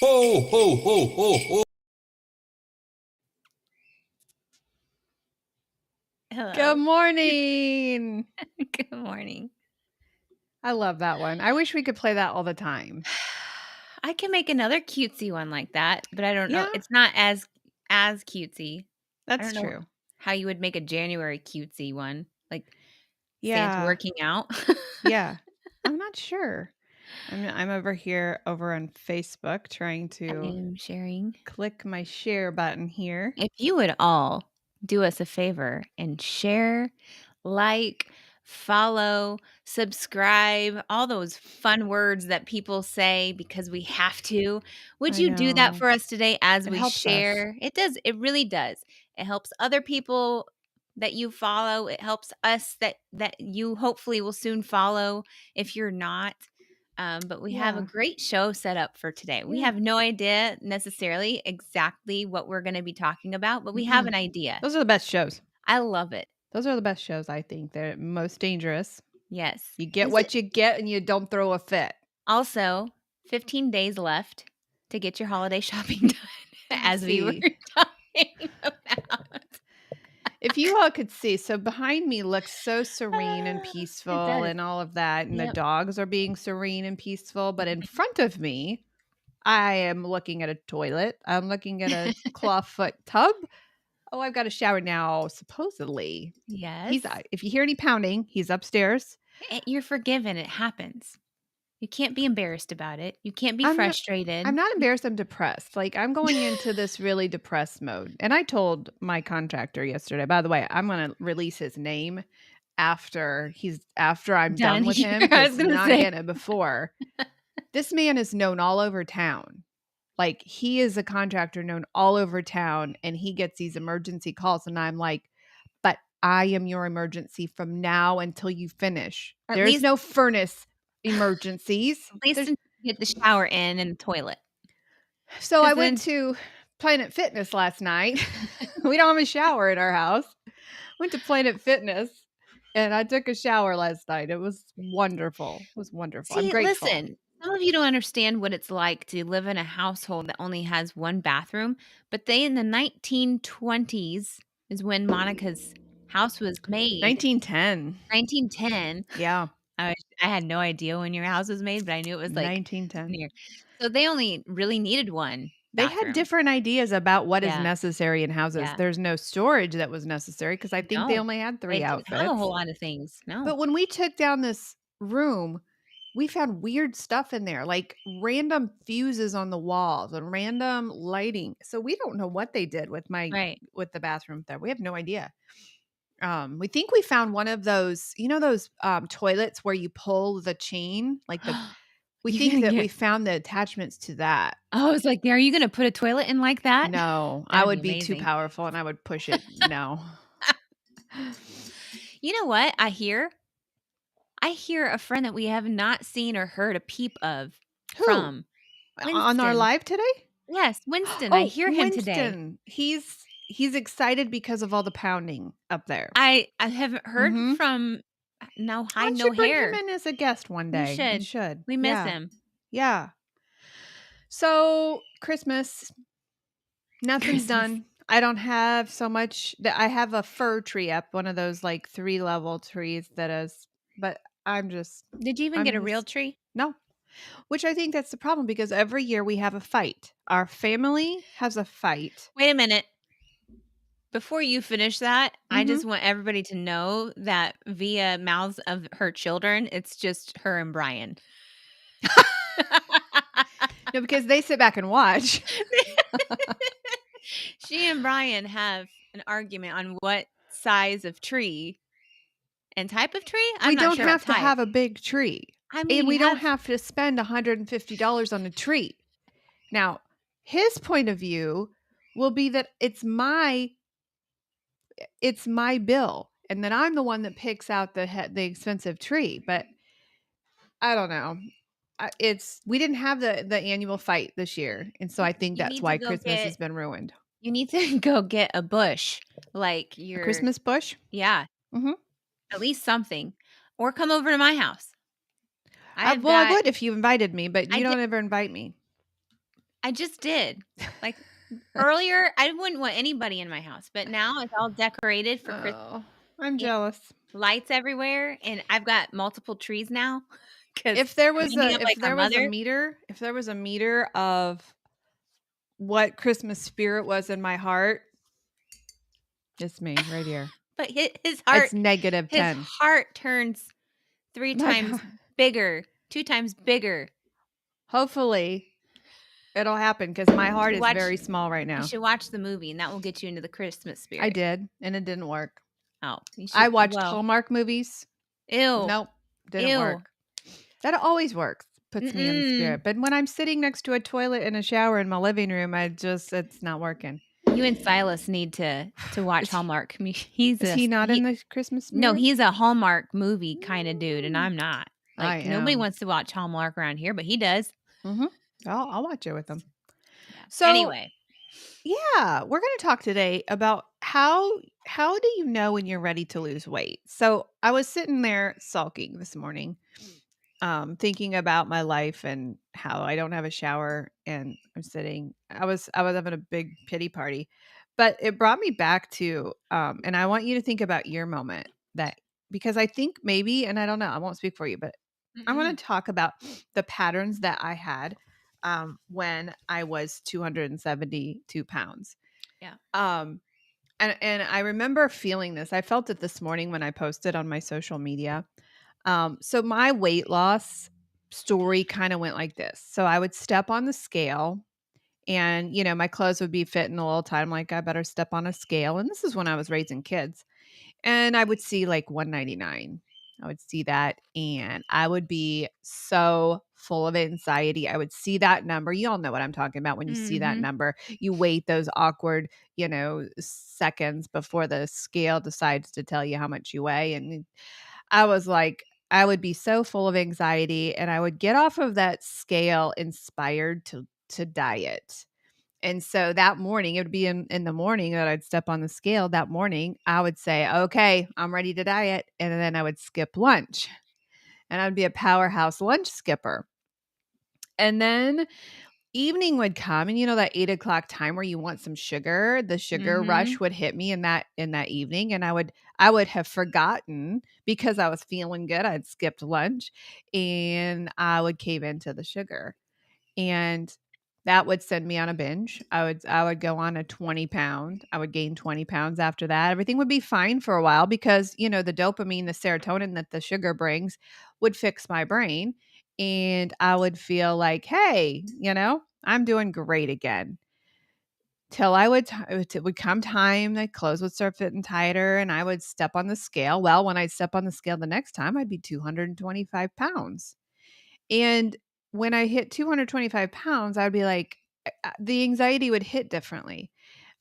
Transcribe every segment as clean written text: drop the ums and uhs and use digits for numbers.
Ho, ho, ho, ho, ho. Good Hello. morning. Good morning. I love that one. I wish we could play that all the time. I can make another cutesy one like that, but I don't know. Yeah, It's not as cutesy. I that's don't know true. how you would make a January cutesy one, like Santa Yeah, working out. yeah. I'm not sure. I'm over here over on Facebook trying I to am sharing. click my share button here. If you would all do us a favor and share, like, follow, subscribe, all those fun words that people say because we have to. Would I you do that know. for us today as It we helps us. share? It does. It really does. It helps other people that you follow. It helps us that you hopefully will soon follow if you're not. But we have a Yeah, great show set up for today. We yeah. have no idea necessarily exactly what we're going to be talking about, but we have Mm-mm. an idea. Those are the best shows. I love it. Those are the best shows, I think. They're most dangerous. Yes. You get This is what you get and you don't throw a fit. also 15 days left to get your holiday shopping done, as we were See, talking about. if you all could see, so behind me looks so serene and It peaceful does. and all of that, and the Yep. dogs are being serene and peaceful. But in front of me, I am looking at a toilet. I'm looking at a clawfoot tub. Oh, I've got a shower now, supposedly. Yes. If you hear any pounding, he's upstairs. You're forgiven. It happens. You can't be embarrassed about it. You can't be I'm not I'm frustrated. not embarrassed, I'm depressed. Like, I'm going into this really depressed mode. And I told my contractor yesterday, by the way, I'm gonna release his name after I'm done Done with here. him I was because going to not say. getting it before. This man is known all over town. Like, he is a contractor known all over town, and he gets these emergency calls, and I'm like, "But I am your emergency from now until you finish. At There's least no furnace emergencies." At least There's until you get the shower in and the toilet. So I 'Cause went then to Planet Fitness last night. We don't have a shower in our house. Went to Planet Fitness and I took a shower last night. It was wonderful. It was wonderful. I'm see, grateful. listen, some of you don't understand what it's like to live in a household that only has one bathroom, but they in the 1920s is when Monica's house was made. 1910. 1910. Yeah, I had no idea when your house was made, but I knew it was, like, 1910. near. So they only really needed one They had bathroom. different ideas about what is Yeah, necessary in houses. yeah. There's no storage that was necessary because I think they No, only had they 3 didn't have a outfits. whole lot of things. No. But when we took down this room, we found weird stuff in there, like random fuses on the walls and random lighting. So we don't know what they did Right. with the bathroom there. We have no idea. We think we found one of those, those toilets where you pull the chain, like we You think gonna that we get found the attachments to that. I was like, "Are you gonna put a toilet in like that?" No, I That'd be would be too amazing. powerful and I would push it. No. You know what I hear a friend that we have not seen or heard a peep of Who? from. On our Winston. live today? Yes, Winston, I Oh, hear him today. Winston. He's excited because of all the pounding up there. I haven't heard Mhm. from no I hide, no should bring him hair. in as a guest one You day. I should. should. We miss Yeah. him. Yeah. So, Christmas, nothing's Christmas. done. I don't have so much that I have a fir tree up, one of those like 3-level trees that is, but Did you even get I'm a real just tree? no. Which I think that's the problem because every year we have a fight. Our family has a fight. Wait a minute. Before you finish that, I Mhm. just want everybody to know that via mouths of her children, it's just her and Brian. No, because they sit back and watch. She and Brian have an argument on what size of tree and type of tree? I'm We not don't sure about have to type. have a big tree, I mean, and you we don't have have to spend $150 on a tree. Now, his point of view will be that it's my bill, and then I'm the one that picks out the expensive tree, but I don't know. We didn't have the annual fight this year, and so I think you that's need to why go Christmas get has been ruined. you need to go get a bush, like A your Christmas bush? yeah, Mhm. at least something, or come over to my house. I've Well, I got would if you invited me, but I you did don't ever invite me. I just did. Like earlier, I wouldn't want anybody in my house, but now it's all decorated for Christmas. Oh, I'm jealous. Lights everywhere, and I've got multiple trees now because If there I'm was ending up a like my mother. if there was a meter of what Christmas spirit was in my heart, it's me right here. But his It's heart -10. turns 3 My times God. bigger, 2 times bigger. Hopefully, it'll happen because my heart is Watch very small right You now. should watch the movie, and that will get you into the Christmas I spirit. did, and it didn't work. Oh, you I should watched well, Hallmark movies. ew, Nope, didn't ew. work. That always works. Puts me in the Mm-mm. spirit. But when I'm sitting next to a toilet and a shower in my living room, it's not working. You and Silas need to watch Is he, Hallmark. is he not in the Christmas spirit? No, he's a Hallmark movie kinda dude, and Mm, I'm not. I Like, nobody am. wants to watch Hallmark around here, but he does. Mhm. I'll watch it with him. Yeah. So, Anyway. yeah, we're going to talk today about how do you know when you're ready to lose weight? So, I was sitting there sulking this morning, thinking about my life and how I don't have a shower, and I was having a big pity party. But it brought me back to and I want you to think about your moment, that because I think maybe, and I don't know, I won't speak for you, but I Mm-mm. want to talk about the patterns that I had when I was 272 pounds. Yeah. And I remember feeling this. I felt it this morning when I posted on my social media. So my weight loss story kind of went like this. So I would step on the scale, and my clothes would be fitting a little tight. I'm like, I better step on a scale. And this is when I was raising kids. And I would see like 199. I would see that, and I would be so full of anxiety. I would see that number. You all know what I'm talking about when you see that Mhm. number. You wait those awkward, seconds before the scale decides to tell you how much you weigh. And I was like, I would be so full of anxiety, and I would get off of that scale inspired to diet. And so that morning, it would be in the morning that I'd step on the scale. That morning, I would say, okay, I'm ready to diet. And then I would skip lunch, and I'd be a powerhouse lunch skipper. And then evening would come, and that 8 o'clock time where you want some sugar, the sugar rush Mhm. would hit me in that evening. And I would have forgotten because I was feeling good. I'd skipped lunch, and I would cave into the sugar. And that would send me on a binge. I would go on a 20 pound. I would gain 20 pounds after that. Everything would be fine for a while because, the dopamine, the serotonin that the sugar brings would fix my brain. And I would feel like, hey, I'm doing great again. Till it would come time, the clothes would start fitting tighter, and I would step on the scale. Well, when I step on the scale the next time, I'd be 225 pounds. And when I hit 225 pounds, I'd be like, the anxiety would hit differently.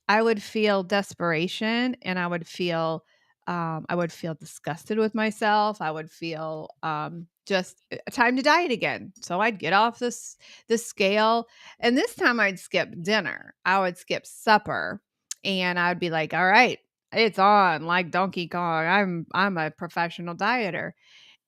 I would feel desperation, and I would feel disgusted with myself. I would feel just time to diet again. So I'd get off this scale, and this time I'd skip dinner. I would skip supper, and I'd be like, all right, it's on like Donkey Kong. I'm a professional dieter.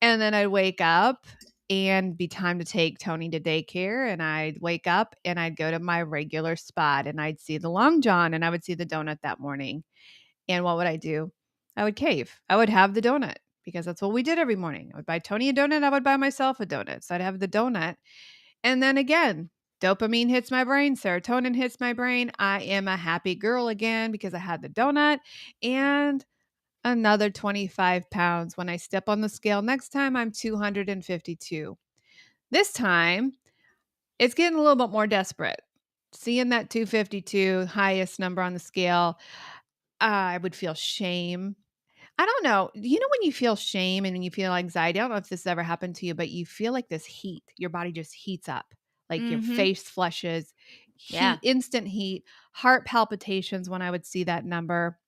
And then I'd wake up and be time to take Tony to daycare. And I'd wake up and I'd go to my regular spot, and I'd see the Long John, and I would see the donut that morning. And what would I do? I would cave. I would have the donut because that's what we did every morning. I would buy Tony a donut. I would buy myself a donut. So I'd have the donut. And then again, dopamine hits my brain, serotonin hits my brain. I am a happy girl again because I had the donut. And another 25 pounds. When I step on the scale next time, I'm 252. This time, it's getting a little bit more desperate. Seeing that 252, highest number on the scale, I would feel shame. I don't know. When you feel shame and when you feel anxiety, I don't know if this ever happened to you, but you feel like this heat. Your body just heats up. Like your Mhm. face flushes, Yeah. instant heat, heart palpitations when I would see that number.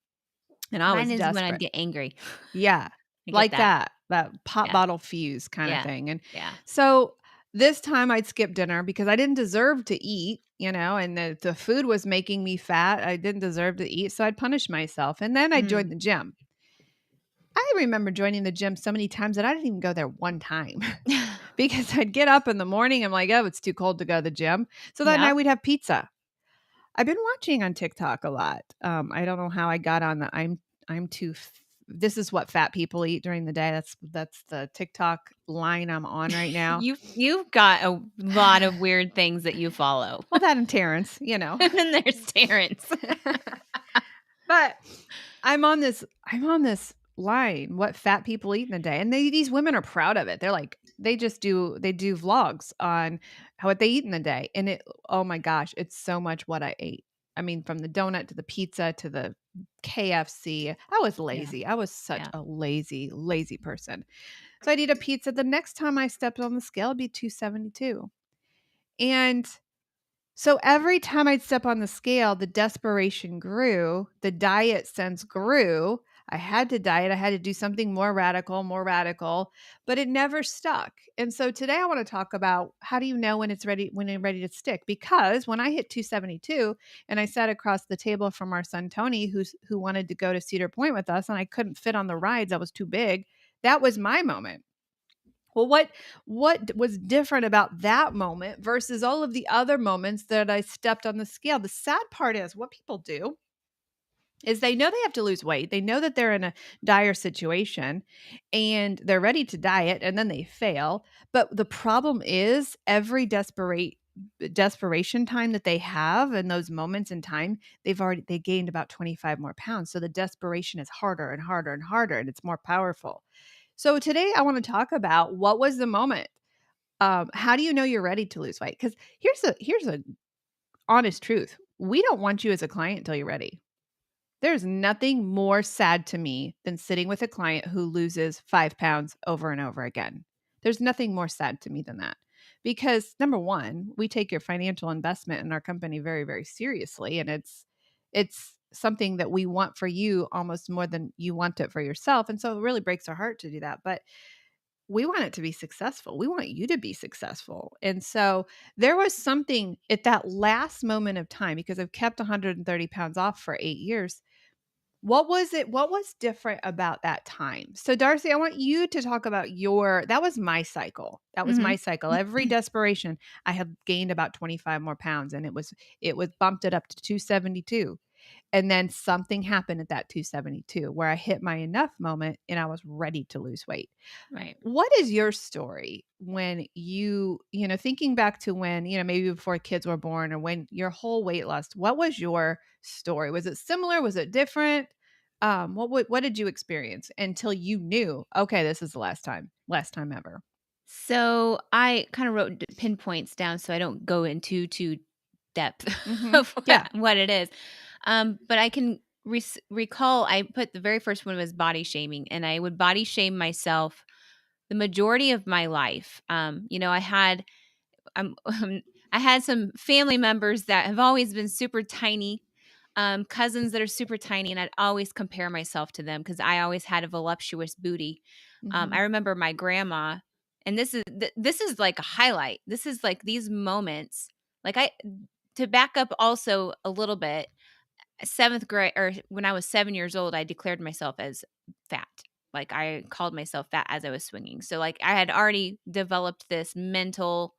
And I was Mine is when I'd desperate. get angry. Yeah, I get like that. that pop Yeah. bottle fuse kind of Yeah. thing. And Yeah. so this time I'd skip dinner because I didn't deserve to eat, and the food was making me fat. I didn't deserve to eat, so I'd punish myself. And then I'd join Mm. the gym. I remember joining the gym so many times that I didn't even go there one time because I'd get up in the morning. I'm like, oh, it's too cold to go to the gym. So that night Yep. we'd have pizza. I've been watching on TikTok a lot. I don't know how I got on the I'm too this is what fat people eat during the day. That's the TikTok line I'm on right now. You've got a lot of weird things that you follow. Well, that and Terrence, you know. And then there's Terrence. But I'm on this line, what fat people eat in a day. And these women are proud of it. They're like, they do vlogs on what they eat in a day. And oh my gosh, it's so much what I ate. I mean, from the donut to the pizza to the KFC. I was lazy. I was such a lazy, lazy person. So I'd eat a pizza. The next time I stepped on the scale, it'd be 272. And so every time I'd step on the scale, the desperation grew, the diet sense grew. I had to diet. I had to do something more radical, but it never stuck. And so today I want to talk about how do you know when it's ready to stick? Because when I hit 272 and I sat across the table from our son Tony, who wanted to go to Cedar Point with us, and I couldn't fit on the rides, I was too big. That was my moment. Well, what was different about that moment versus all of the other moments that I stepped on the scale? The sad part is what people do is they know they have to lose weight. They know that they're in a dire situation and they're ready to diet and then they fail. But the problem is every desperation time that they have in those moments in time, they gained about 25 more pounds. So the desperation is harder and harder and harder, and it's more powerful. So today I want to talk about what was the moment. How do you know you're ready to lose weight? Because here's a honest truth. We don't want you as a client until you're ready. There's nothing more sad to me than sitting with a client who loses 5 pounds over and over again. There's nothing more sad to me than that. Because number one, we take your financial investment in our company very, very seriously. And it's something that we want for you almost more than you want it for yourself. And so it really breaks our heart to do that. But we want it to be successful. We want you to be successful. And so there was something at that last moment of time, because I've kept 130 pounds off for 8 years. What was it? What was different about that time? So Darcy, I want you to talk about that was my cycle. That was my cycle. Every desperation, I had gained about 25 more pounds, and it was bumped it up to 272. And then something happened at that 272 where I hit my enough moment and I was ready to lose weight. Right. What is your story when thinking back to when, maybe before kids were born or when your whole weight loss, what was your story? Was it similar? Was it different? What did you experience until you knew, okay, this is the last time ever? So I kind of wrote pinpoints down so I don't go into too depth Mhm. of Yeah. what it is. But I can recall I put the very first one was body shaming, and I would body shame myself the majority of my life. I had I had some family members that have always been super tiny, cousins that are super tiny, and I'd always compare myself to them because I always had a voluptuous booty. I Mhm. remember my grandma, and this is like a highlight. This is like these moments. Like to back up also a little bit, 7th grade, or when I was 7 years old, I declared myself as fat. Like I called myself fat as I was swinging. So like I had already developed this mental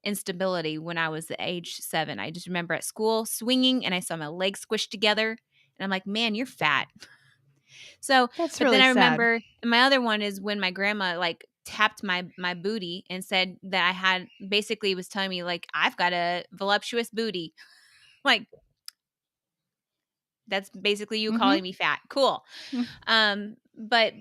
instability when I was the age 7. I just remember at school swinging and I saw my legs squished together and I'm like, "Man, you're fat." So, That's but then really I sad. remember, and my other one is when my grandma like tapped my booty and said that I had, basically was telling me like I've got a voluptuous booty. Like that's basically you calling Mhm. me fat. Cool. But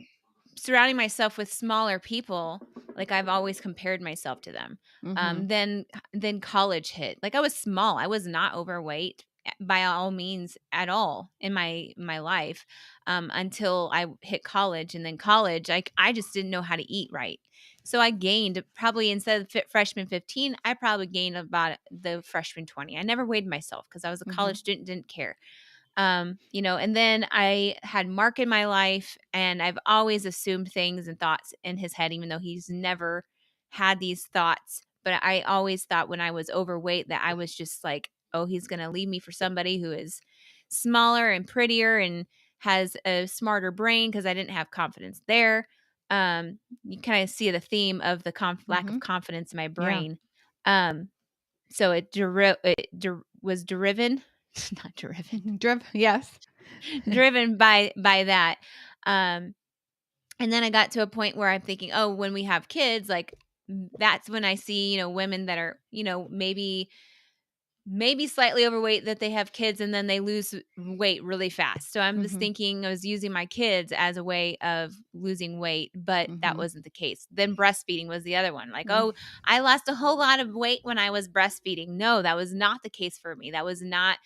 surrounding myself with smaller people, like I've always compared myself to them. Mhm. Then college hit. Like I was small. I was not overweight by all means at all in my life, until I hit college. And then college, I just didn't know how to eat right. So I gained probably, instead of freshman 15, I probably gained about the freshman 20. I never weighed myself because I was a Mhm. college student, didn't care. And then I had Mark in my life, and I've always assumed things and thoughts in his head, even though he's never had these thoughts. But I always thought when I was overweight that I was just like, oh, he's going to leave me for somebody who is smaller and prettier and has a smarter brain, because I didn't have confidence there. You kind of see the theme of the lack of Mhm. confidence in my Yeah. brain. Um, so it was driven, not driven, Yes. driven by that. Um, and then I got to a point where I'm thinking, oh, when we have kids, like that's when I see, women that are, maybe slightly overweight, that they have kids and then they lose weight really fast. So I'm just Mhm. thinking I was using my kids as a way of losing weight, but that Mhm. wasn't the case. Then breastfeeding was the other one. Like, Mm. oh, I lost a whole lot of weight when I was breastfeeding. No, that was not the case for me. That was not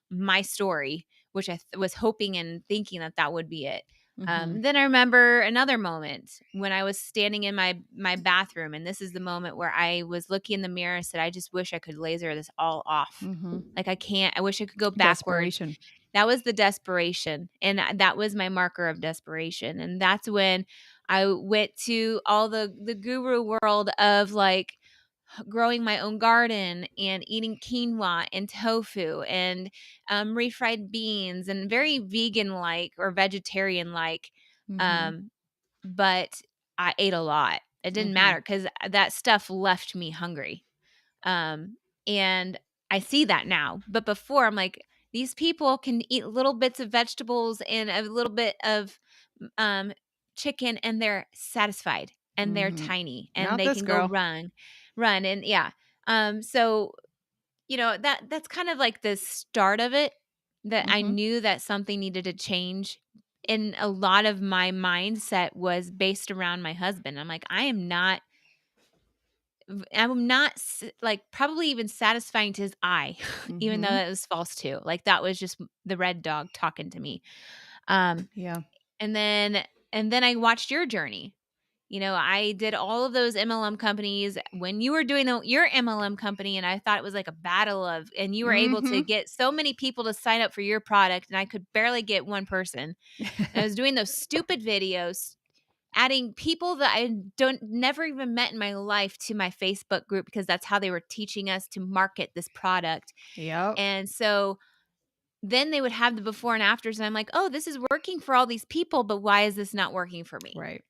my story, which I was hoping and thinking that that would be it. Mhm. Then I remember another moment when I was standing in my bathroom, and this is the moment where I was looking in the mirror and said, "I just wish I could laser this all off. Mhm. Like I can't. I wish I could go backwards." Desperation. That was the desperation, and that was my marker of desperation. And that's when I went to all the guru world of like growing my own garden and eating quinoa and tofu and refried beans and very vegan like or vegetarian like. Mhm. Um, but I ate a lot. It didn't Mhm. matter because that stuff left me hungry. And I see that now. But before, I'm like, these people can eat little bits of vegetables and a little bit of um, chicken, and they're satisfied and they're Mhm. tiny and Not they this can go girl. run, and yeah. So that's kind of like the start of it. That I Mhm. knew that something needed to change. And a lot of my mindset was based around my husband. I'm like, I'm not like probably even satisfying to his eye, even though Mhm. that was false too. Like that was just the red dog talking to me. Um, Yeah. and then I watched your journey. I did all of those MLM companies when you were doing your MLM company, and I thought it was like a battle of, and you were able to Mhm. get so many people to sign up for your product, and I could barely get one person. And I was doing those stupid videos, adding people that I don't never even met in my life to my Facebook group because that's how they were teaching us to market this product. Yep. And so then they would have the before and afters, and I'm like, "Oh, this is working for all these people, but why is this not working for me?" Right.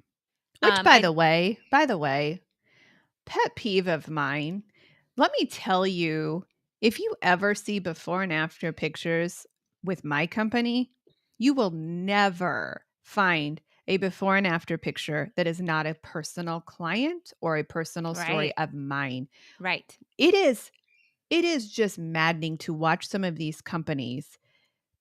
Which, I by the way, pet peeve of mine. Let me tell you, if you ever see before and after pictures with my company, you will never find a before and after picture that is not a personal client or a personal story right, of mine. right. It is it is just maddening to watch some of these companies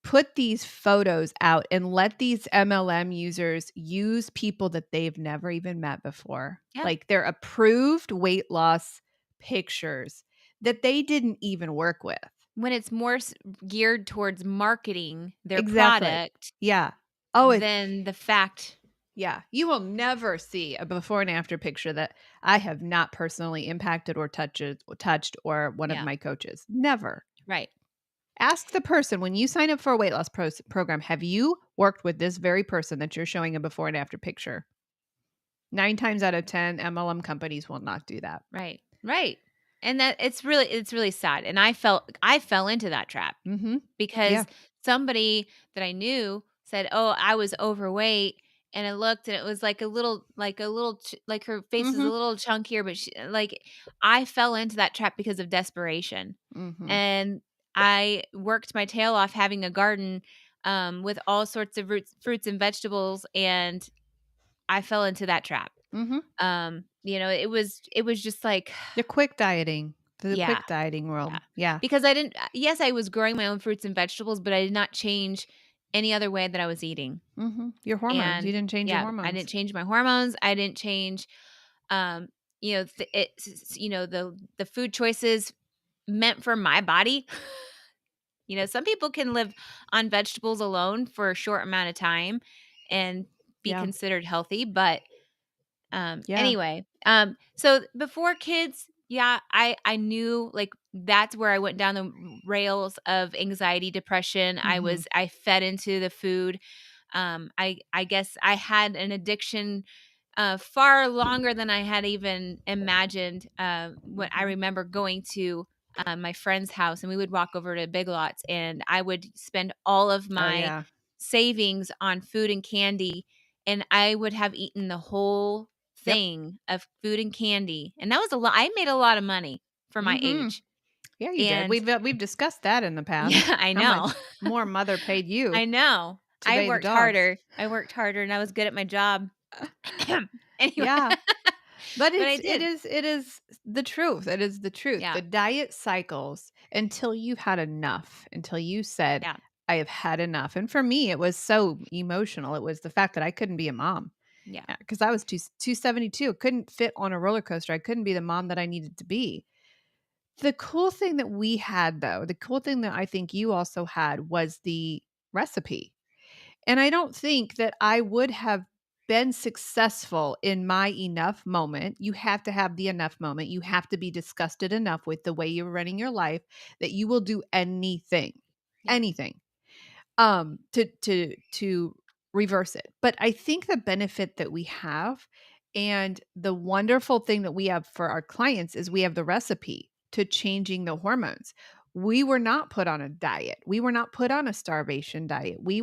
put these photos out and let these MLM users use people that they've never even met before. Yeah. Like they're approved weight loss pictures that they didn't even work with. When it's more geared towards marketing their Exactly. product Yeah. Oh, it than the fact. yeah. You will never see a before and after picture that I have not personally impacted or touched or one of Yeah, my coaches. Never. right. Ask the person when you sign up for a weight loss program, have you worked with this very person that you're showing a before and after picture? 9 times out of 10, MLM companies will not do that. Right. Right. And that it's really sad. And I fell into that trap Mhm. Yeah. because somebody that I knew said, "Oh, I was overweight." And I looked and it was like her face is a Mhm. little chunkier, but like I fell into that trap because of desperation. Mhm. And I worked my tail off having a garden with all sorts of fruits and vegetables, and I fell into that trap. Mhm. It was just like, The quick dieting. The yeah, quick dieting yeah. world. Yeah. Because I didn't yes, I was growing my own fruits and vegetables, but I did not change any other way that I was eating. Mhm. Your hormones. You And didn't change your yeah, I hormones. didn't change my hormones. I didn't change um, the food choices meant for my body. Some people can live on vegetables alone for a short amount of time and be Yeah. considered healthy, but Yeah. anyway, so before kids, yeah, I knew like that's where I went down the rails of anxiety, depression. Mhm. I fed into the food. I guess I had an addiction far longer than I had even imagined. When I Mhm. remember going to my friend's house, and we would walk over to Big Lots, and I would spend all of Oh, my yeah. savings on food and candy, and I would have eaten the whole Yep. thing of food and candy, and that was a lot. I made a lot of money for my Mhm. age, Yeah, you did. and We've discussed that in the past. yeah, I How know. much more mother paid you I know. to bathe the dogs. I worked harder, and I was good at my job. Anyway, Yeah. But but I it did. is it is the truth. It is the truth. Yeah, The diet cycles until you've had enough, until you said, yeah, I have had enough. And for me, it was so emotional. It was the fact that I couldn't be a mom yeah, because I was 272, couldn't fit on a roller coaster. I couldn't be the mom that I needed to be. The cool thing that we had, though, the cool thing that I think you also had was the recipe. And I don't think that I would have been successful in my enough moment. You have to have the enough moment. You have to be disgusted enough with the way you're running your life that you will do anything, yeah, anything, to reverse it. But I think the benefit that we have and the wonderful thing that we have for our clients is we have the recipe to changing the hormones. We were not put on a diet. We were not put on a starvation diet. We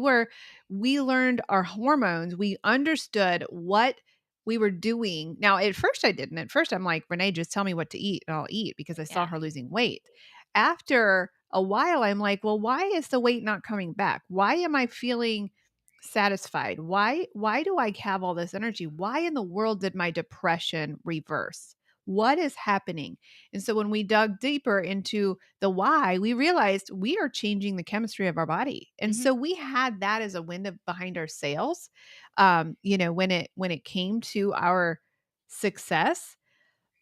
learned our hormones. We understood what we were doing. Now, at first I didn't. At first I'm like, Renee, just tell me what to eat and I'll eat because I saw yeah, her losing weight. After a while, I'm like, well, why is the weight not coming back? Why am I feeling satisfied? Why do I have all this energy? Why in the world did my depression reverse? What is happening? And so when we dug deeper into the why, we realized we are changing the chemistry of our body. And mhm, so we had that as a wind behind our sails. When it came to our success,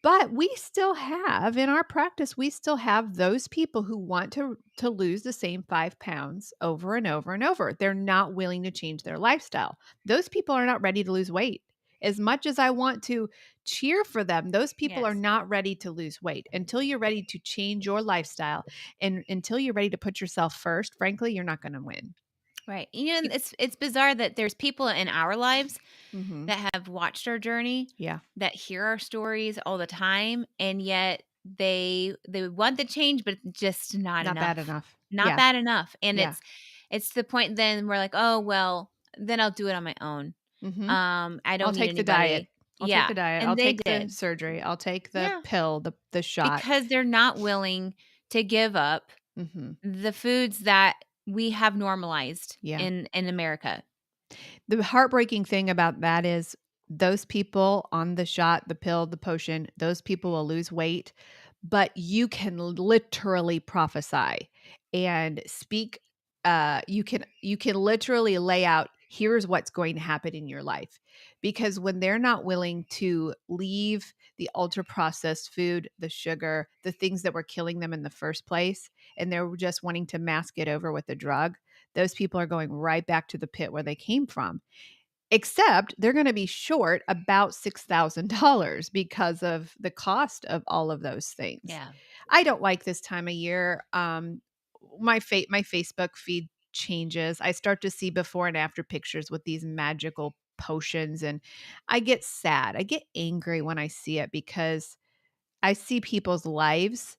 but we still have in our practice, we still have those people who want to lose the same 5 pounds over and over and over. They're not willing to change their lifestyle. Those people are not ready to lose weight. As much as I want to cheer for them, those people are yes, not ready to lose weight. Until you're ready to change your lifestyle and until you're ready to put yourself first, frankly, you're not going to win. right. And it's bizarre that there's people in our lives Mm-hmm. that have watched our journey, Yeah, that hear our stories all the time, and yet they want the change, but it's just not not bad enough. enough. Not Yeah, bad enough. And yeah. it's the point then we're like, "Oh, well, then I'll do it on my own. Mm-hmm. I I'll don't need take the diet. anybody." I'll take Yeah, the diet. I'll and they take the did. surgery. I'll take the Yeah, pill, the shot. because they're not willing to give up Mhm. the foods that we have normalized Yeah. in America. The heartbreaking thing about that is those people on the shot, the pill, the potion, those people will lose weight, but you can literally prophesy and speak you can literally lay out here's what's going to happen in your life because when they're not willing to leave the ultra processed food, the sugar, the things that were killing them in the first place and they're just wanting to mask it over with a drug, those people are going right back to the pit where they came from. Except they're going to be short about $6,000 because of the cost of all of those things. Yeah. I don't like this time of year. My Facebook feed changes. I start to see before and after pictures with these magical potions and I get sad. I get angry when I see it because I see people's lives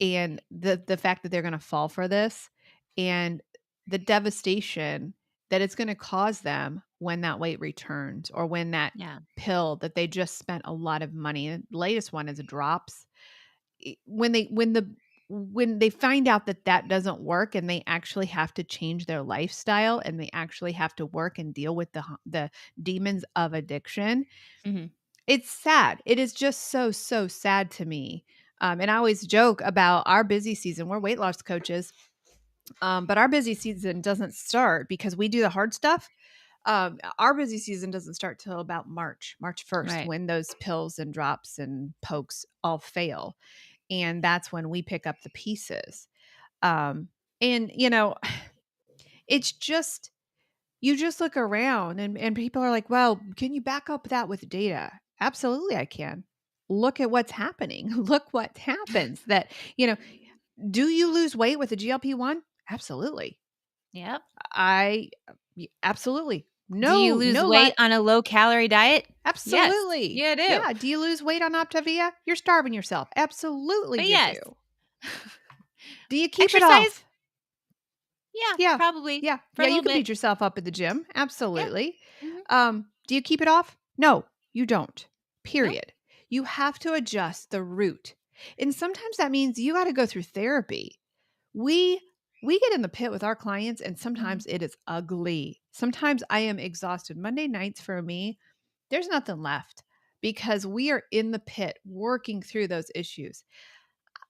and the fact that they're going to fall for this and the devastation that it's going to cause them when that weight returns or when that Yeah. pill that they just spent a lot of money. And the latest one is drops. When they find out that that doesn't work and they actually have to change their lifestyle and they actually have to work and deal with the demons of addiction, Mhm. it's sad. It is just so sad to me. And I always joke about our busy season. We're weight loss coaches, but our busy season doesn't start because we do the hard stuff. Our busy season doesn't start till about March 1st, Right. when those pills and drops and pokes all fail. And that's when we pick up the pieces. Um, and, it's just, you just look around and people are like, well, can you back up that with data? Absolutely, I can. Look at what's happening. Look what happens that, you know, do you lose weight with a GLP-1? Absolutely. Yep. I absolutely. Do you No, lose no weight lie. on a low calorie diet? Yes. Absolutely. Yeah, I do. Yeah. Do you lose weight on Optavia? You're starving yourself. Absolutely But you yes. do. Do you keep it Exercise? off? Yeah, Yeah. probably Yeah. for a Yeah, you little can bit. beat yourself up at the gym. Yeah. Absolutely. Mhm. Do you keep it off? No, you don't. Nope. Period. You have to adjust the root. And sometimes that means you got to go through therapy. We get in the pit with our clients and sometimes it is ugly. Sometimes I am exhausted. Monday nights for me, there's nothing left because we are in the pit working through those issues.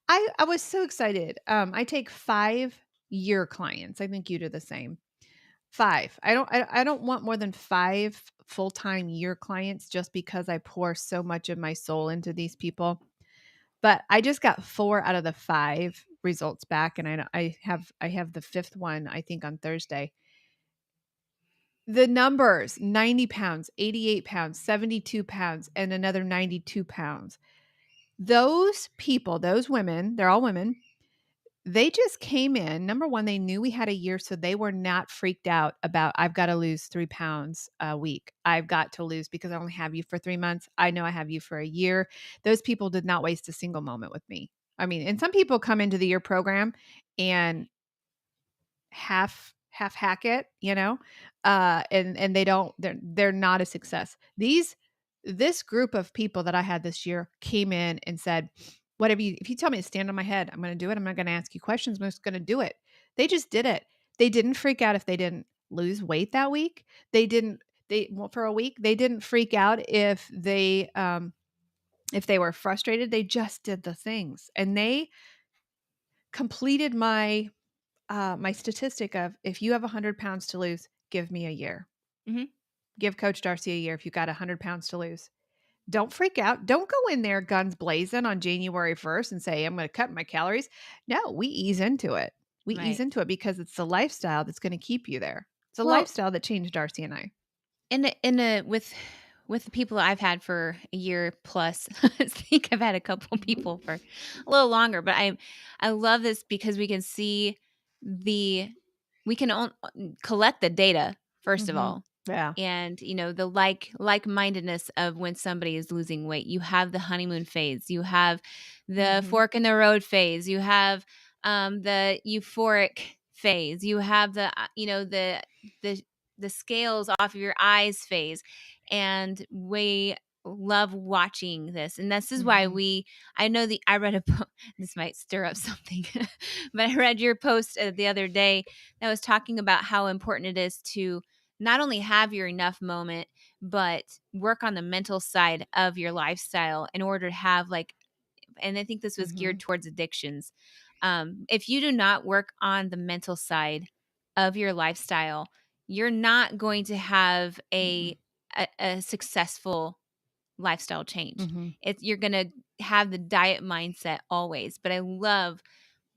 I was so excited. I take 5-year clients. I think you do the same. 5. I don't want more than 5 full-time year clients just because I pour so much of my soul into these people. But I just got 4 out of the 5 results back, and I have the 5th one, I think, on Thursday. The numbers: 90 pounds, 88 pounds, 72 pounds, and another 92 pounds. Those people, those women, they're all women, they just came in. Number one, they knew we had a year, so they were not freaked out about, I've got to lose 3 pounds a week. I've got to lose because I only have you for 3 months. I know I have you for a year. Those people did not waste a single moment with me. I mean, and some people come into the year program and half hack it, and they're not a success. This group of people that I had this year came in and said, whatever if you tell me to stand on my head, I'm going to do it. I'm not going to ask you questions. I'm just going to do it. They just did it. They didn't freak out if they didn't lose weight that week. For a week, they didn't freak out if they were frustrated. They just did the things and they completed my statistic of, if you have 100 pounds to lose, give me a year. Mm-hmm. Give Coach Darcy a year if you've got 100 pounds to lose. Don't freak out. Don't go in there guns blazing on January 1st and say, I'm going to cut my calories. No, we ease into it. We ease Right. into it because it's the lifestyle that's going to keep you there. It's a Well, lifestyle that changed Darcy and I. with the people I've had for a year plus, I think I've had a couple people for a little longer, but I love this because we can see we can collect the data first of Mhm. all, Yeah. and the like-mindedness of when somebody is losing weight. You have the honeymoon phase, you have the Mhm. fork in the road phase, you have the euphoric phase, you have the the scales off of your eyes phase. And we love watching this, and this is why Mhm. I read this might stir up something, but I read your post the other day that was talking about how important it is to not only have your enough moment, but work on the mental side of your lifestyle in order to have, like, and I think this was geared Mhm. towards addictions. If you do not work on the mental side of your lifestyle, you're not going to have Mm-mm. a successful lifestyle change. Mhm. You're going to have the diet mindset always. But I love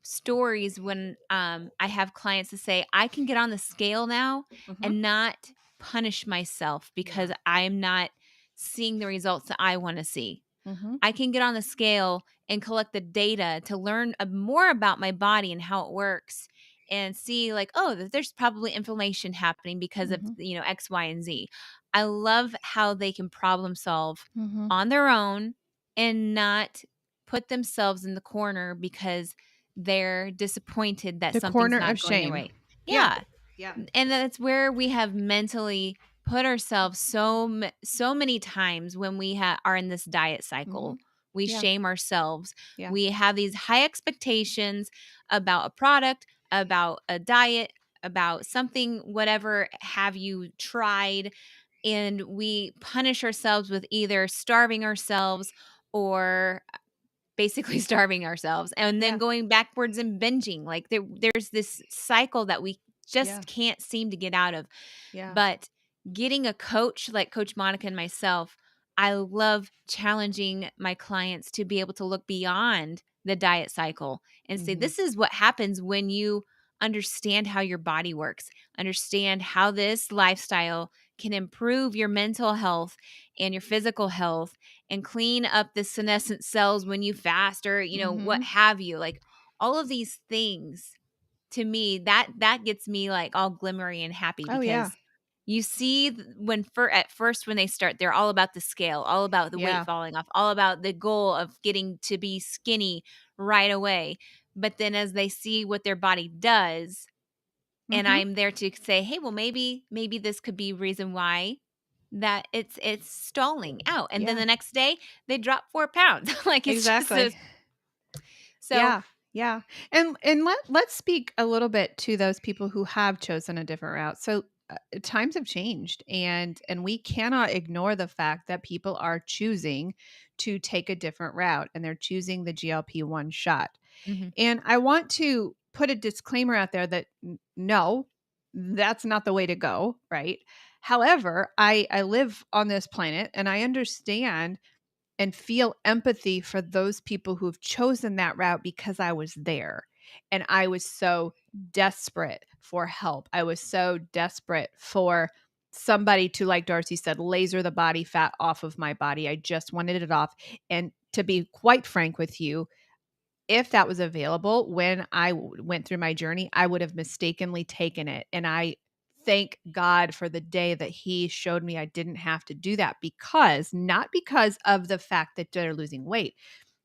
stories when I have clients to say, I can get on the scale now Mhm. and not punish myself because Yeah. I'm not seeing the results that I want to see. Mhm. I can get on the scale and collect the data to learn more about my body and how it works, and see, like, oh, there's probably inflammation happening because of Mhm. X, Y, and Z. I love how they can problem solve Mhm. on their own and not put themselves in the corner because they're disappointed that The something's corner not of going their shame. way. Yeah. Yeah, Yeah. and that's where we have mentally put ourselves so many times when we are in this diet cycle. Mhm. We Yeah. shame ourselves. Yeah. We have these high expectations about a product, about a diet, about something, whatever have you tried, and we punish ourselves with either starving ourselves or basically starving ourselves and then Yeah. going backwards and binging. Like, there's this cycle that we Yeah. just can't seem to get out of. Yeah. But getting a coach like Coach Monica and myself, I love challenging my clients to be able to look beyond the diet cycle and say, Mhm. this is what happens when you understand how your body works, understand how this lifestyle can improve your mental health and your physical health, and clean up the senescent cells when you fast, or what Mhm. have you. Like, all of these things, to me, that gets me like all glimmery and happy, Oh, yeah. because you see at first when they start, they're all about the scale, all about the weight Yeah. falling off, all about the goal of getting to be skinny right away. But then as they see what their body does, and Mhm. I'm there to say, hey, well, maybe this could be reason why that it's stalling out, and then Yeah, the next day they drop 4 pounds. Like, it's just exactly. this. So Yeah, yeah. And let's speak a little bit to those people who have chosen a different route. So times have changed, and we cannot ignore the fact that people are choosing to take a different route, and they're choosing the GLP-1 shot. Mhm. And I want to put a disclaimer out there that no, that's not the way to go, right? However, I live on this planet, and I understand and feel empathy for those people who've chosen that route because I was there and I was so desperate for help. I was so desperate for somebody to, like Darcy said, laser the body fat off of my body. I just wanted it off. And to be quite frank with you, if that was available when I went through my journey, I would have mistakenly taken it. And I thank God for the day that he showed me I didn't have to do that, because not because of the fact that they're losing weight.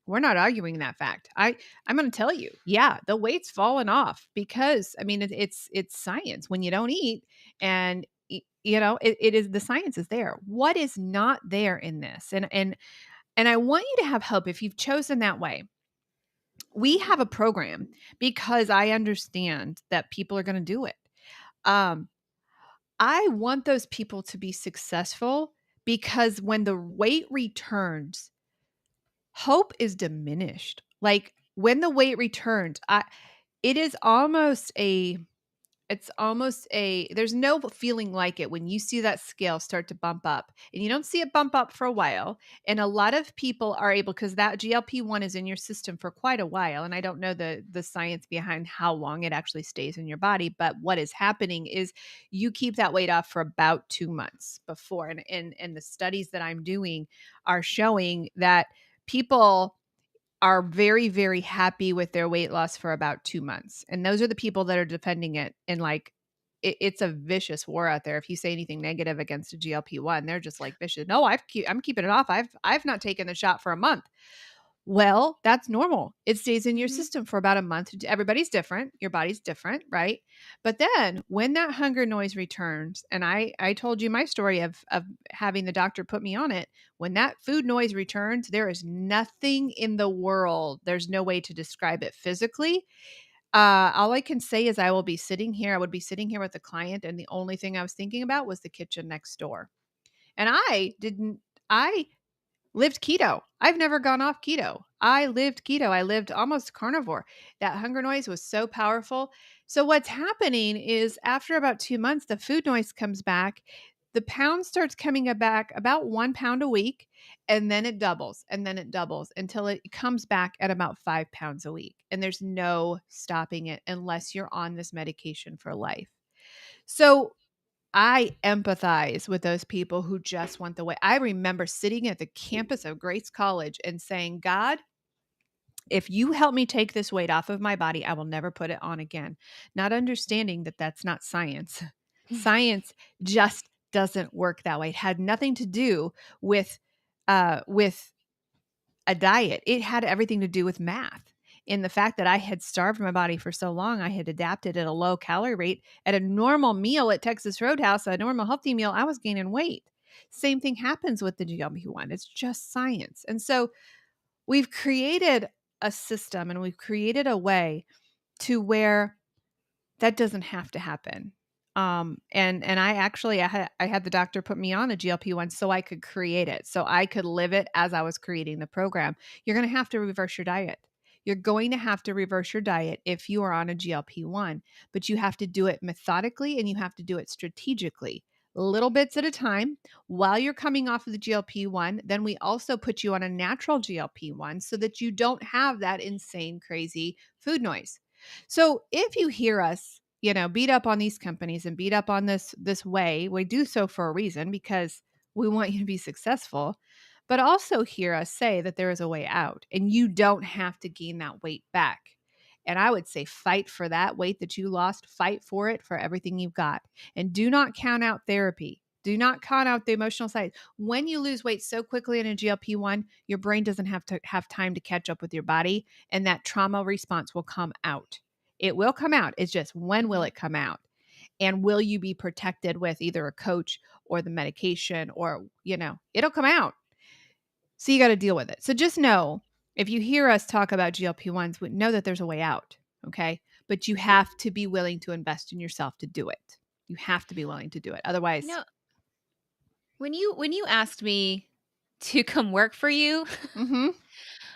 We're not arguing that fact. I'm going to tell you, yeah, the weight's fallen off because I mean it's science. When you don't eat, and it is, the science is there. What is not there in this? And I want you to have hope if you've chosen that way. We have a program because I understand that people are going to do it. Um, I want those people to be successful, because when the weight returns, hope is diminished. Like when the weight returns, it is almost a it's almost a there's no feeling like it when you see that scale start to bump up, and you don't see it bump up for a while. And a lot of people are able, because that GLP-1 is in your system for quite a while. And I don't know the science behind how long it actually stays in your body, but what is happening is you keep that weight off for about 2 months before. And the studies that I'm doing are showing that people are very, very happy with their weight loss for about 2 months. And those are the people that are defending it. And like, it's a vicious war out there. If you say anything negative against a GLP-1, they're just like vicious. No, I'm keeping it off. I've not taken the shot for a month. Well, that's normal. It stays in your Mhm. system for about a month. Everybody's different. Your body's different, right? But then when that hunger noise returns, and I told you my story of having the doctor put me on it, when that food noise returns, there is nothing in the world. There's no way to describe it physically. All I can say is I would be sitting here with a client, and the only thing I was thinking about was the kitchen next door. And I lived keto. I've never gone off keto. I lived keto. I lived almost carnivore. That hunger noise was so powerful. So what's happening is after about 2 months, the food noise comes back. The pound starts coming back about 1 pound a week, and then it doubles, and then it doubles until it comes back at about 5 pounds a week. And there's no stopping it unless you're on this medication for life. So I empathize with those people who just want the way. I remember sitting at the campus of Grace College and saying, God, if you help me take this weight off of my body, I will never put it on again. Not understanding that that's not science. Science just doesn't work that way. It had nothing to do with a diet. It had everything to do with math. In the fact that I had starved my body for so long, I had adapted at a low calorie rate. At a normal meal at Texas Roadhouse, a normal healthy meal, I was gaining weight. Same thing happens with the GLP-1. It's just science. And so we've created a system, and we've created a way to where that doesn't have to happen. And I had the doctor put me on a GLP-1 so I could create it, so I could live it as I was creating the program. You're going to have to reverse your diet. You're going to have to reverse your diet if you are on a GLP-1, but you have to do it methodically, and you have to do it strategically, little bits at a time while you're coming off of the GLP-1. Then we also put you on a natural GLP-1 so that you don't have that insane, crazy food noise. So if you hear us, beat up on these companies and beat up on this way, we do so for a reason, because we want you to be successful, but also hear us say that there is a way out and you don't have to gain that weight back. And I would say fight for that weight that you lost, fight for it for everything you've got. And do not count out therapy. Do not count out the emotional side. When you lose weight so quickly in a GLP-1, your brain doesn't have to have time to catch up with your body, and that trauma response will come out. It will come out. It's just, when will Mhm. it come out? And will you be protected with either a coach or the medication, or, it'll come out. So you got to deal with it. So just know, if you hear us talk about GLP-1s, know that there's a way out. Okay. But you have to be willing to invest in yourself to do it. You have to be willing to do it. Otherwise, when you asked me to come work for you, mhm.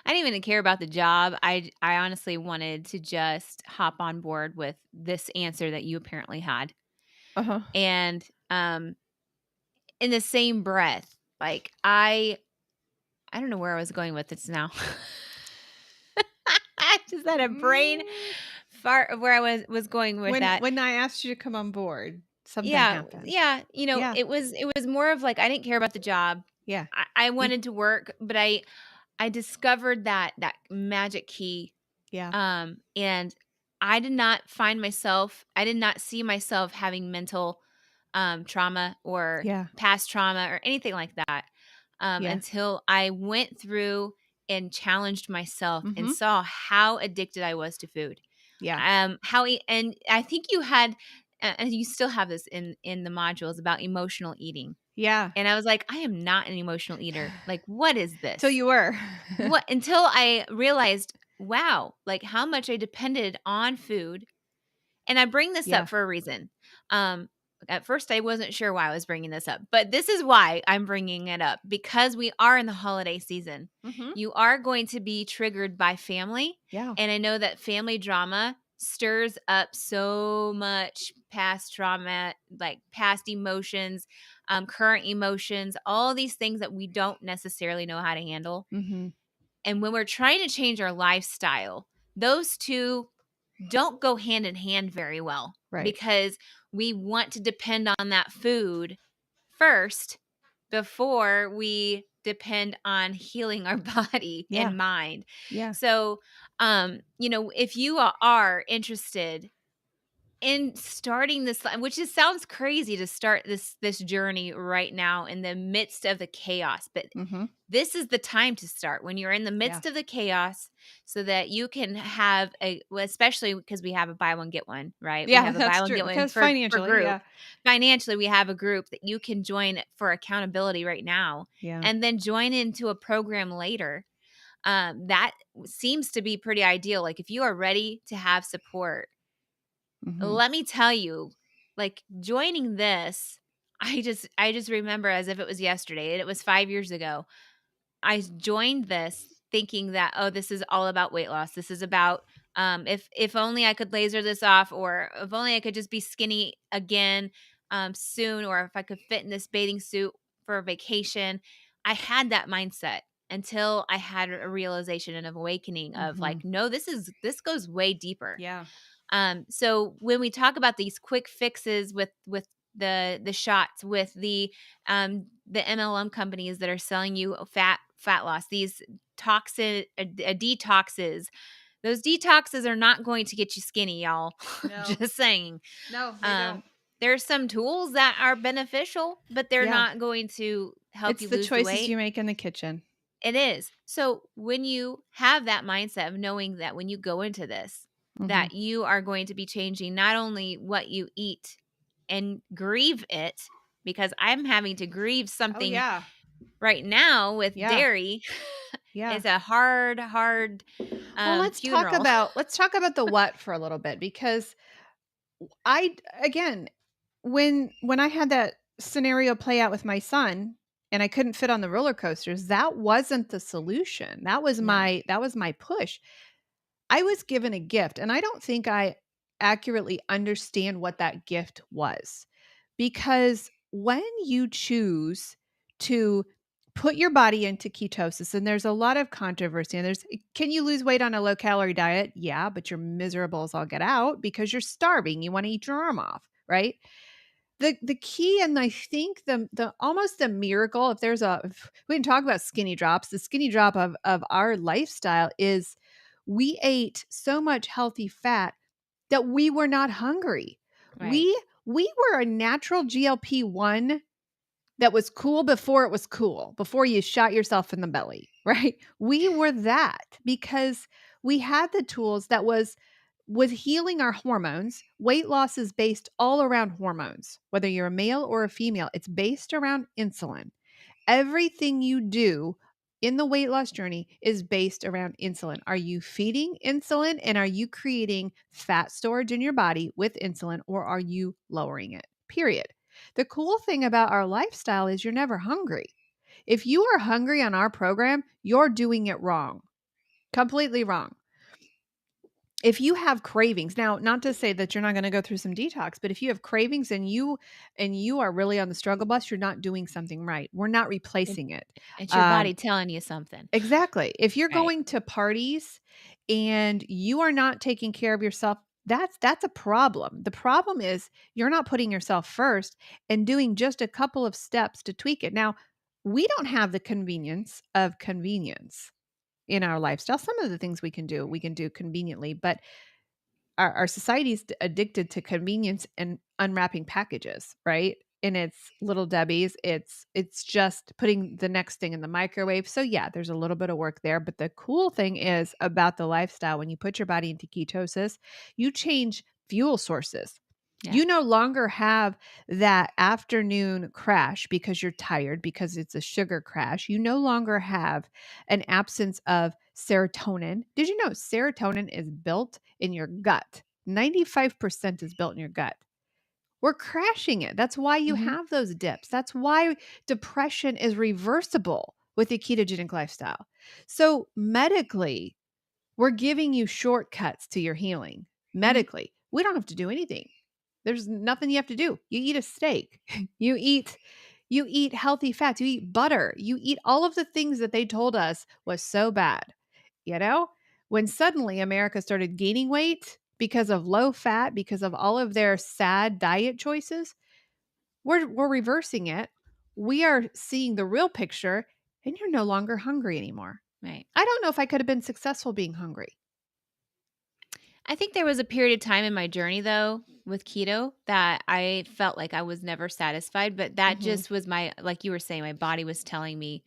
I didn't even care about the job. I honestly wanted to just hop on board with this answer that you apparently had. Uh-huh. And in the same breath, like I don't know where I was going with this now. I just had a brain fart of where I was going with that. When I asked you to come on board, something Yeah, happened. yeah. Yeah. It was more of like I didn't care about the job. Yeah. I wanted to work, but I discovered that magic key. Yeah. And I did not see myself having mental trauma or Yeah. past trauma or anything like that Yeah. until I went through and challenged myself and Mhm. saw how addicted I was to food. Yeah. And I think you had, and you still have this in the modules about emotional eating. Yeah. And I was like, I am not an emotional eater. Like, what is this? Till you were. Until I realized, wow, like how much I depended on food. And I bring this Yeah. up for a reason. At first, I wasn't sure why I was bringing this up, but this is why I'm bringing it up, because we are in the holiday season. Mhm. You are going to be triggered by family. Yeah. And I know that family drama stirs up so much past trauma, like past emotions, current emotions, all these things that we don't necessarily know how to handle. Mhm. And when we're trying to change our lifestyle, those two don't go hand in hand very well. Right. Because we want to depend on that food first before we depend on healing our body Yeah. and mind. Yeah. So, if you are interested in starting this, which sounds crazy to start this journey right now in the midst of the chaos, but Mhm. this is the time to start when you're in the midst of the chaos, so that you can have especially because we have a buy one get one, right? We Yeah, have a that's buy one true. get one Because for financially, group. yeah. Financially, we have a group that you can join for accountability right now, Yeah. and then join into a program later. That seems to be pretty ideal. Like if you are ready to have support, Mhm. let me tell you, like joining this, I just remember as if it was yesterday, and it was 5 years ago. I joined this thinking that, oh, this is all about weight loss. This is about if only I could laser this off, or if only I could just be skinny again soon, or if I could fit in this bathing suit for a vacation. I had that mindset until I had a realization and an awakening of like, no, this goes way deeper. Yeah. So when we talk about these quick fixes with the shots, with the MLM companies that are selling you fat loss, these toxin detoxes, those detoxes are not going to get you skinny, y'all. No. Just saying. No, they don't. There's some tools that are beneficial, but they're Yeah. not going to help It's you the lose the choices weight. you make in the kitchen. It is. So when you have that mindset of knowing that when you go into this, that you are going to be changing not only what you eat and grieve it, because I'm having to grieve Oh, something yeah. right now with Yeah. dairy. Yeah. It's a hard Well, let's talk funeral. about the what for a little bit, because again, when I had that scenario play out with my son and I couldn't fit on the roller coasters, that wasn't the solution. That was No. my push. I was given a gift, and I don't think I accurately understand what that gift was. Because when you choose to put your body into ketosis, and there's a lot of controversy, and can you lose weight on a low calorie diet? Yeah, but you're miserable as all get out because you're starving. You want to eat your arm off, right? The key, and I think the almost the miracle, if we can talk about skinny drops, the skinny drop of our lifestyle is we ate so much healthy fat that we were not hungry. Right. We were a natural GLP-1 that was cool before it was cool, before you shot yourself in the belly, right? We were that because we had the tools that was with healing our hormones, weight loss is based all around hormones. Whether you're a male or a female, it's based around insulin. Everything you do in the weight loss journey is based around insulin. Are you feeding insulin and are you creating fat storage in your body with insulin, or are you lowering it? Period. The cool thing about our lifestyle is you're never hungry. If you are hungry on our program, you're doing it wrong. Completely wrong. If you have cravings, now not to say that you're not going to go through some detox, but if you have cravings and you are really on the struggle bus, you're not doing something right. We're not replacing it. It's your body telling you something. Exactly. If you're Right. going to parties and you are not taking care of yourself, that's a problem. The problem is you're not putting yourself first and doing just a couple of steps to tweak it. Now, we don't have the convenience of convenience in our lifestyle. Some of the things we can do conveniently, but our society's addicted to convenience and unwrapping packages, right? And it's little Debbie's. It's just putting the next thing in the microwave. So yeah, there's a little bit of work there. But the cool thing is about the lifestyle, when you put your body into ketosis, you change fuel sources. Yeah. You no longer have that afternoon crash because you're tired, because it's a sugar crash. You no longer have an absence of serotonin. Did you know serotonin is built in your gut? 95% is built in your gut. We're crashing it. That's why you have those dips. That's why depression is reversible with a ketogenic lifestyle. So medically, we're giving you shortcuts to your healing. Medically, we don't have to do anything. There's nothing you have to do. You eat a steak. You eat healthy fats. You eat butter. You eat all of the things that they told us was so bad. You know, when suddenly America started gaining weight because of low fat, because of all of their sad diet choices, we're reversing it. We are seeing the real picture, and you're no longer hungry anymore. Right. I don't know if I could have been successful being hungry. I think there was a period of time in my journey, though, with keto that I felt like I was never satisfied. But that just was like you were saying, my body was telling me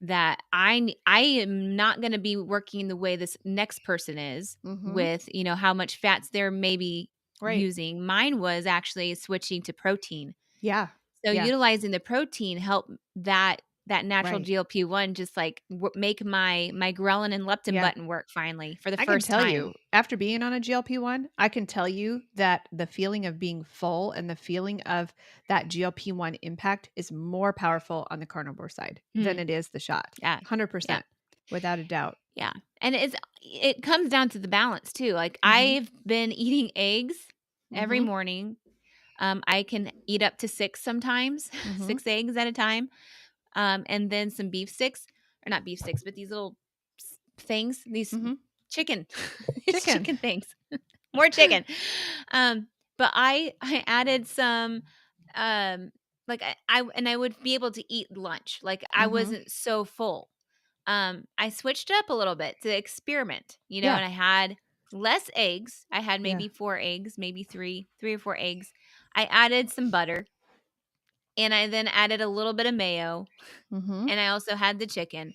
that I am not going to be working the way this next person is with, how much fats they're maybe using. Mine was actually switching to protein. Yeah. So Yeah. utilizing the protein helped that natural Right. GLP-1 just like make my ghrelin and leptin Yeah. button work finally for the I can first tell time. you, after being on a GLP-1, I can tell you that the feeling of being full and the feeling of that GLP-1 impact is more powerful on the carnivore side than it is the shot. Yeah. 100%, without a doubt. Yeah. And it comes down to the balance too. Like I've been eating eggs every morning. I can eat up to 6 sometimes, 6 eggs at a time. And then some beef sticks, or not beef sticks, but these little things, these chicken, it's chicken things, more chicken. But I added some, like I would be able to eat lunch. Like I wasn't so full. I switched up a little bit to experiment, and I had less eggs. I had maybe 4 eggs, maybe 3 or 4 eggs. I added some butter. And I then added a little bit of mayo. And I also had the chicken.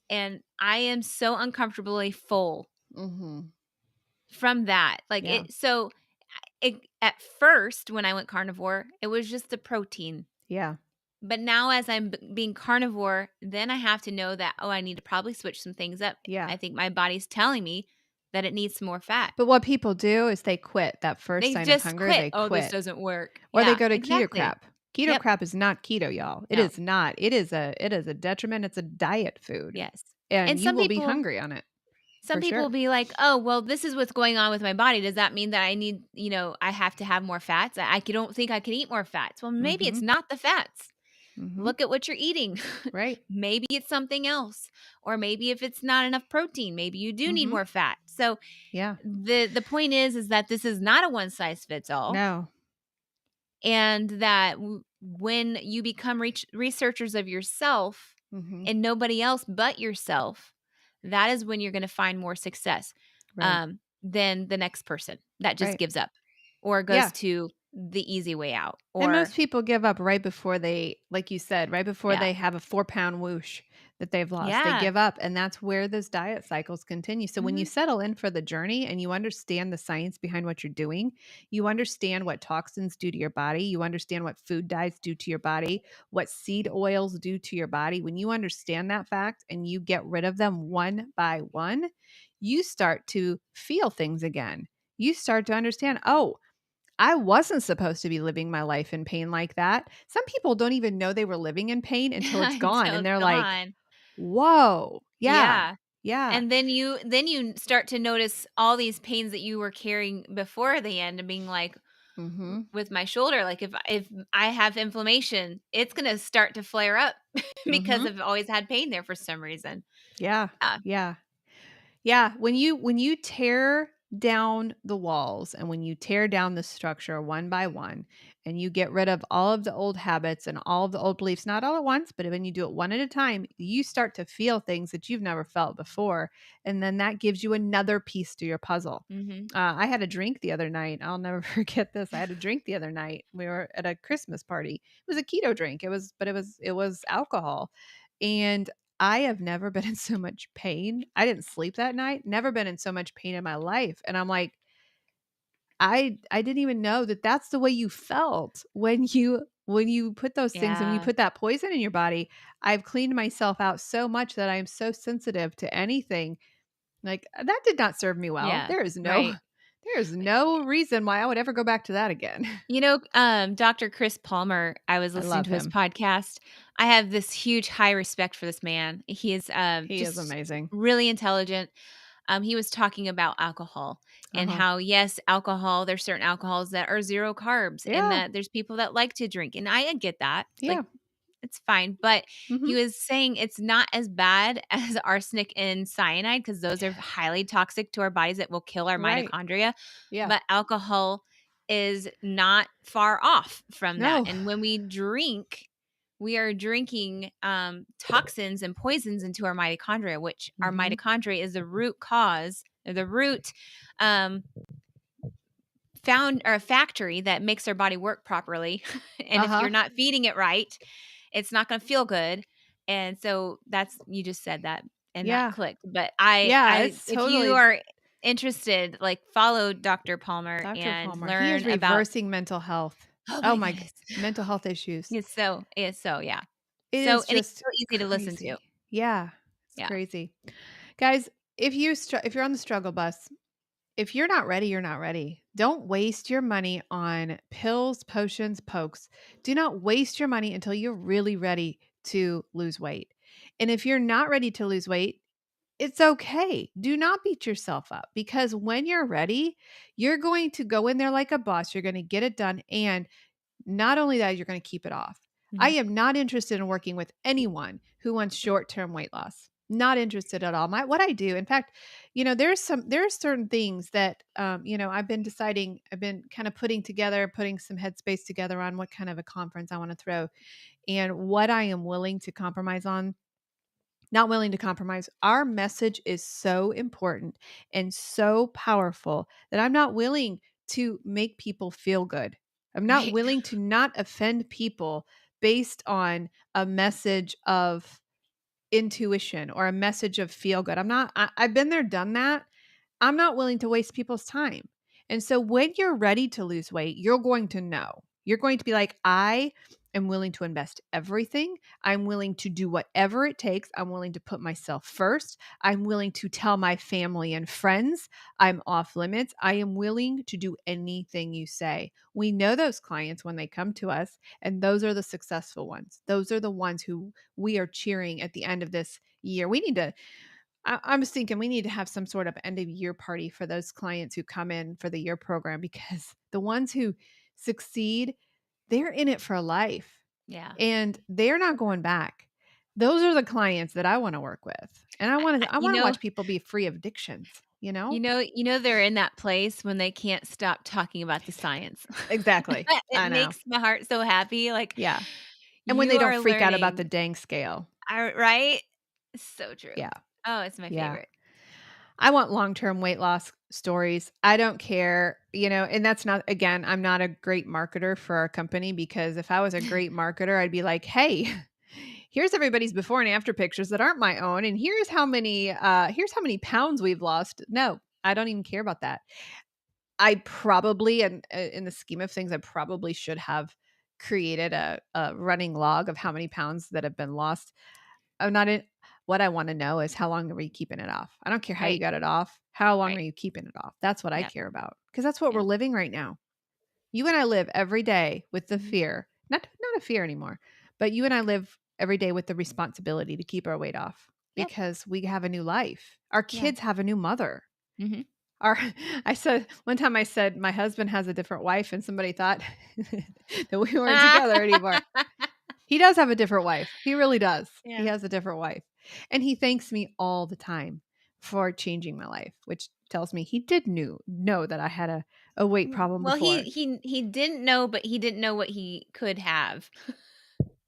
And I am so uncomfortably full from that. Like at first, when I went carnivore, it was just the protein. Yeah. But now as I'm being carnivore, then I have to know that, I need to probably switch some things up. Yeah. I think my body's telling me that it needs some more fat. But what people do is they quit that first They sign just of hunger. quit. They Oh, quit. this doesn't work. Or Yeah, they go to exactly. keto crap. Keto crap is not keto, y'all. It No. is not. It is a detriment. It's a diet food. Yes. And you some will be people hungry on it. Some For people sure. will be like, oh, well, this is what's going on with my body. Does that mean that I need, I have to have more fats? I don't think I can eat more fats. Well, maybe it's not the fats. Look at what you're eating. Right. Maybe it's something else. Or maybe if it's not enough protein, maybe you do need more fat. So Yeah. the point is that this is not a one size fits all. No. And that when you become researchers of yourself and nobody else but yourself, that is when you're going to find more success than the next person that just gives up or goes to the easy way out. And most people give up right before they, like you said, right before Yeah. they have a 4-pound whoosh. that they've lost. They Yeah. give up, and that's where those diet cycles continue. So when you Mhm. settle in for the journey and you understand the science behind what you're doing, you understand what toxins do to your body, you understand what food dyes do to your body, what seed oils do to your body. When you understand that fact and you get rid of them one by one, you start to feel things again. You start to understand, oh, I wasn't supposed to be living my life in pain like that. Some people don't even know they were living in pain until it's gone. Until And it's they're like, gone. whoa, yeah, Yeah. yeah. And then you start to notice all these pains that you were carrying before the end and being like, Mm-hmm. with my shoulder, like if I have inflammation, it's gonna start to flare up because Mm-hmm. I've always had pain there for some reason. Yeah. Yeah. Yeah. Yeah, when you tear down the walls and when you tear down the structure one by one and you get rid of all of the old habits and all of the old beliefs, not all at once, but when you do it one at a time, you start to feel things that you've never felt before. And then that gives you another piece to your puzzle. Mhm. I had a drink the other night. I'll never forget this. I had a drink the other night. We were at a Christmas party. It was a keto drink. It was alcohol. And I have never been in so much pain. I didn't sleep that night. Never been in so much pain in my life. And I'm like, I didn't even know that that's the way you felt when you put those things and when you Yeah. put that poison in your body. I've cleaned myself out so much that I am so sensitive to anything. Like that did not serve me well. Yeah. There is no Right. there is no reason why I would ever go back to that again. Dr. Chris Palmer, I was I listening love to his him. podcast. I have this huge high respect for this man. He is He is just amazing. really intelligent. He was talking about alcohol and Uh-huh. how, yes, alcohol, there's certain alcohols that are zero carbs and Yeah. that there's people that like to drink. And I get that. Like, Yeah. it's fine. But he Mhm. was saying it's not as bad as arsenic and cyanide because those are highly toxic to our bodies that will kill our Right. mitochondria. Yeah. But alcohol is not far off from that. No. And when we are drinking toxins and poisons into our mitochondria, which our Mhm. mitochondria is the root cause, or the root um, found or a factory that makes our body work properly. And if Uh-huh. you're not feeding it right, it's not going to feel good. And so that's, you just said that and that Yeah. clicked. But I Yeah, I it's if you totally are interested, like, follow Dr. Palmer Dr. and Palmer. He is learn about, reversing mental health. oh Oh my my goodness. mental health issues. It's so yeah. It So, is and it's just so easy to listen to. crazy. Yeah, it's Yeah. crazy. Guys, if you're on the struggle bus, if you're not ready, you're not ready. Don't waste your money on pills, potions, pokes. Do not waste your money until you're really ready to lose weight. And if you're not ready to lose weight, it's okay. Do not beat yourself up because when you're ready, you're going to go in there like a boss. You're going to get it done. And not only that, you're going to keep it off. I Mhm. am not interested in working with anyone who wants short-term weight loss. Not interested at all. What I do, in fact, there are certain things that I've been deciding. I've been kind of putting some headspace together on what kind of a conference I want to throw and what I am willing to compromise on. Not willing to compromise. Our message is so important and so powerful that I'm not willing to make people feel good. I'm not Right. willing to not offend people based on a message of intuition or a message of feel good. I've been there, done that. I'm not willing to waste people's time. And so when you're ready to lose weight, you're going to know. You're going to be like, I am willing to invest everything. I'm willing to do whatever it takes. I'm willing to put myself first. I'm willing to tell my family and friends I'm off limits. I am willing to do anything you say. We know those clients when they come to us, and those are the successful ones. Those are the ones who we are cheering at the end of this year. I'm just thinking we need to have some sort of end of year party for those clients who come in for the year program because the ones who succeed, they're in it for life Yeah. and they're not going back. Those are the clients that I want to work with. And I I, want I, to I you want to know, watch people be free of addictions, you know? they're in that place when they can't stop talking about the science. Exactly. It I know. makes my heart so happy. Like, Yeah. And when you they don't are freak out about the learning, dang scale. right? So true. Yeah. Oh, it's my Yeah. favorite. I want long-term weight loss stories. I don't care, and that's not, again, I'm not a great marketer for our company because if I was a great marketer, I'd be like, hey, here's everybody's before and after pictures that aren't my own, and here's how many pounds we've lost. No, I don't even care about that. I probably, and in the scheme of things, I probably should have created a running log of how many pounds that have been lost. I'm not in. What I want to know is how long are you keeping it off? I don't care how you Right. got it off. How long Right. are you keeping it off? That's what I Yep. care about, because that's what we're Yep. living right now. You and I live every day with the Mhm. fear, not a fear anymore, but you and I live every day with the responsibility to keep our weight off Yep. because we have a new life. Our Yeah. kids have a new mother. hmm I said one time, I said my husband has a different wife, and somebody thought that we weren't together anymore. He does have a different wife. He really does. He Yeah. has a different wife. And he thanks me all the time for changing my life, which tells me he did know that I had a weight problem Well, before. he didn't know, but he didn't know what he could have.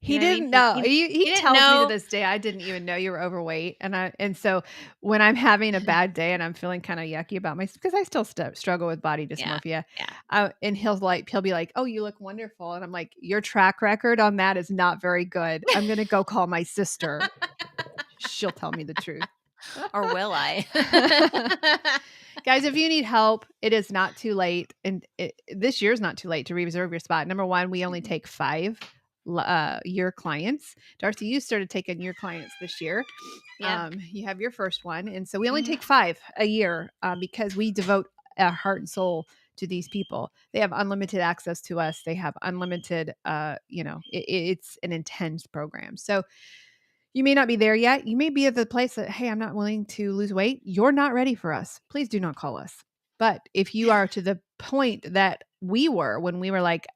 You He know what I mean? didn't know. He He didn't tells me to know. this day, I didn't even know you were overweight. And so when I'm having a bad day and I'm feeling kind of yucky about myself, because I still struggle with body Yeah. dysmorphia, Yeah. and he'll be like, "Oh, you look wonderful," and I'm like, "Your track record on that is not very good. I'm gonna go call my sister. She'll tell me the truth." Or will I? Guys, if you need help, it is not too late, and this year's not too late to reserve your spot. Number one, we only take 5 year clients. Darcy, you started taking your clients this year. Yeah. You have your first one, and so we only Mhm. take 5 a year because we devote our heart and soul to these people. They have unlimited access to us. They have unlimited, it's an intense program. So you may not be there yet. You may be at the place that, hey, I'm not willing to lose weight. You're not ready for us. Please do not call us. But if you are to the point that we were when we were like,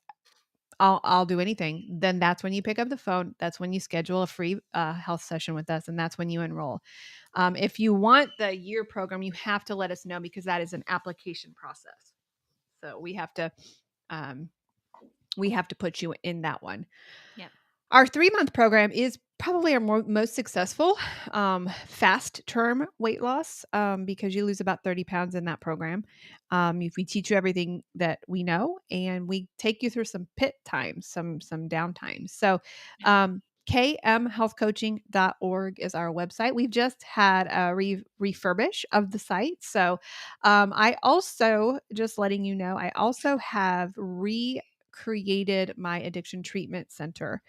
I'll do anything, then that's when you pick up the phone. That's when you schedule a free health session with us, and that's when you enroll. If you want the year program, you have to let us know, because that is an application process. So we have to put you in that one. Yeah. Our 3-month program is probably our most successful fast term weight loss, because you lose about 30 pounds in that program. If we teach you everything that we know, and we take you through some pit times, some down times. So kmhealthcoaching.org is our website. We've just had a refurbish of the site. So I also, just letting you know, I also have created my addiction treatment center.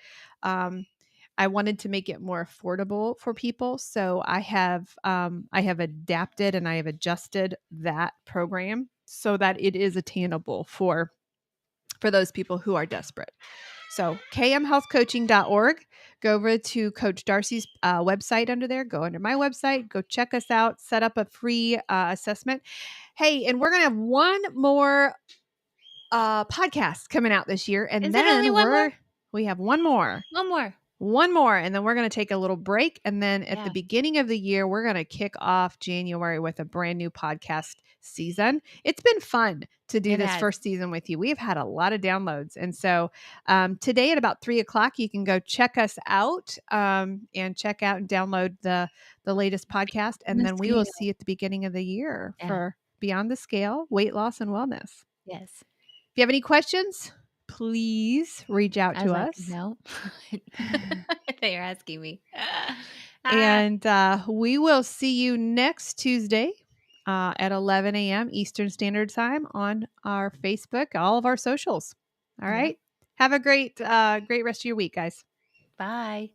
I wanted to make it more affordable for people, so I have adapted and I have adjusted that program so that it is attainable for those people who are desperate. So kmhealthcoaching.org. Go over to Coach Darcy's website under there. Go under my website. Go check us out. Set up a free assessment. Hey, and we're gonna have one more podcast coming out this year, and Is it only then one more? we have one more. One more. And then we're going to take a little break, and then at Yeah. the beginning of the year we're going to kick off January with a brand new podcast season. It's been fun to do It this has. first season with you. We've had a lot of downloads, and so today at about 3:00 you can go check us out, and check out and download the latest podcast, and The then we will scale. see you at the beginning of the year Yeah. for Beyond the Scale, weight loss and wellness. Yes. If you have any questions, please reach out I was to like, us. no. They are asking me. And we will see you next Tuesday at 11 a.m. Eastern Standard Time on our Facebook, all of our socials. All Yeah. right. Have a great rest of your week, guys. Bye.